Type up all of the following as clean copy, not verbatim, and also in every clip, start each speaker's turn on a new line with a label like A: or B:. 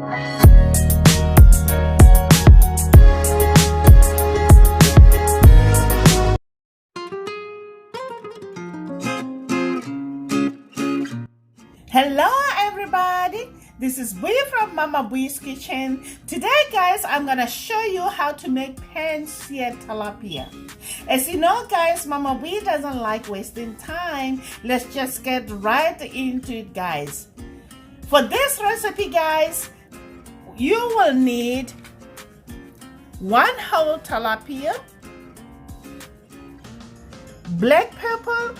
A: Hello everybody, this is Bui from Mama Bui's Kitchen. Today guys, I'm gonna show you how to make pan-seared tilapia. As you know guys, Mama Bui doesn't like wasting time. Let's just get right into it guys. For this recipe guys, you will need 1 whole tilapia, black pepper,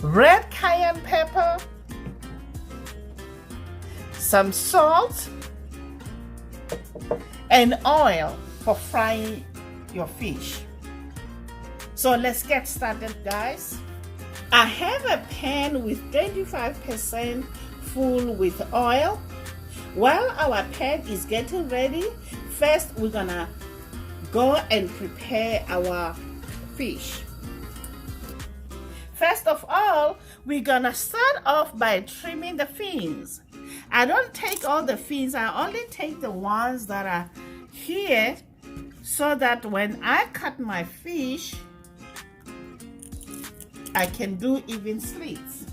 A: red cayenne pepper, some salt, and oil for frying your fish. So let's get started guys. I have a pan with 25% full with oil. While our pan is getting ready, first we're gonna go and prepare our fish. First of all, we're gonna start off by trimming the fins. I don't take all the fins, I only take the ones that are here so that when I cut my fish, I can do even slits.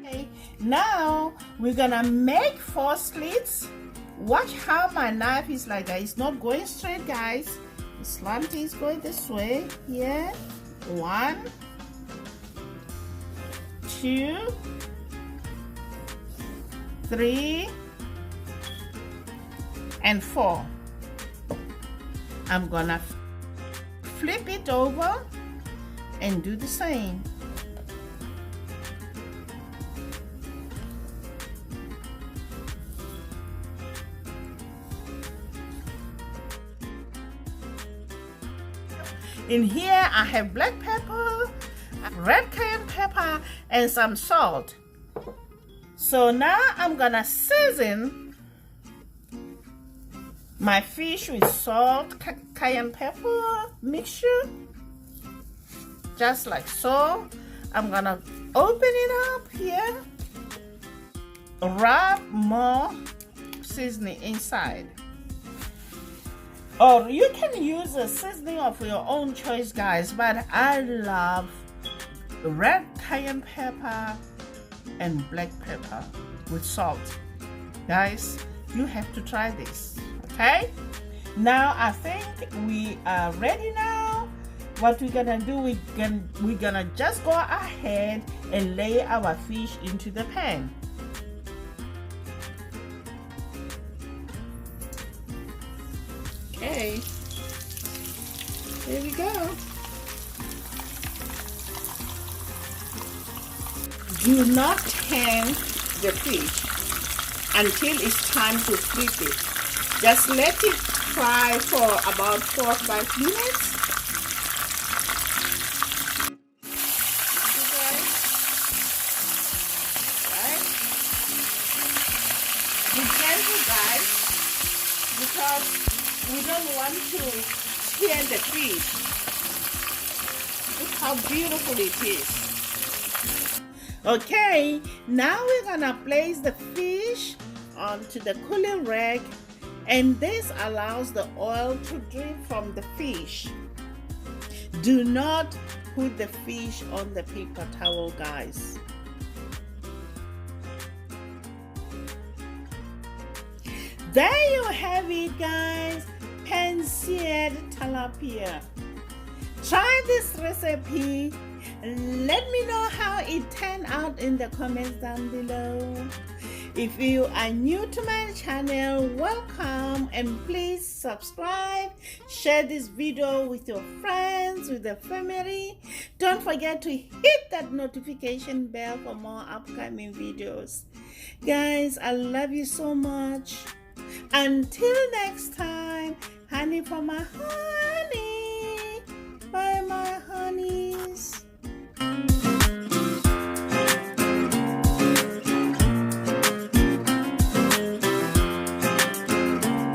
A: Okay, now we're gonna make 4 slits. Watch how my knife is like that. It's not going straight guys. The slant is going this way. Here, 1, 2, 3, and 4. I'm gonna flip it over and do the same. In here I have black pepper, red cayenne pepper, and some salt. So now I'm gonna season my fish with salt, cayenne pepper mixture, just like so. I'm gonna open it up here, rub more seasoning inside. Or you can use a seasoning of your own choice guys, but I love red cayenne pepper and black pepper with salt. Guys, you have to try this, okay? Now I think we are ready now. What we're gonna do, we're gonna just go ahead and lay our fish into the pan. Okay, here we go. Do not turn the fish until it's time to flip it. Just let it fry for about 4 or 5 minutes. Right? Be careful guys, because we don't want to tear the fish. Look how beautiful it is. Okay, now we're gonna place the fish onto the cooling rack, and this allows the oil to drip from the fish. Do not put the fish on the paper towel guys. There you have it guys, pan-seared tilapia. Try this recipe. Let me know how it turned out in the comments down below. If you are new to my channel, welcome, and please subscribe, share this video with your friends, with the family. Don't forget to hit that notification bell for more upcoming videos. Guys, I love you so much. Until next time, honey from my heart.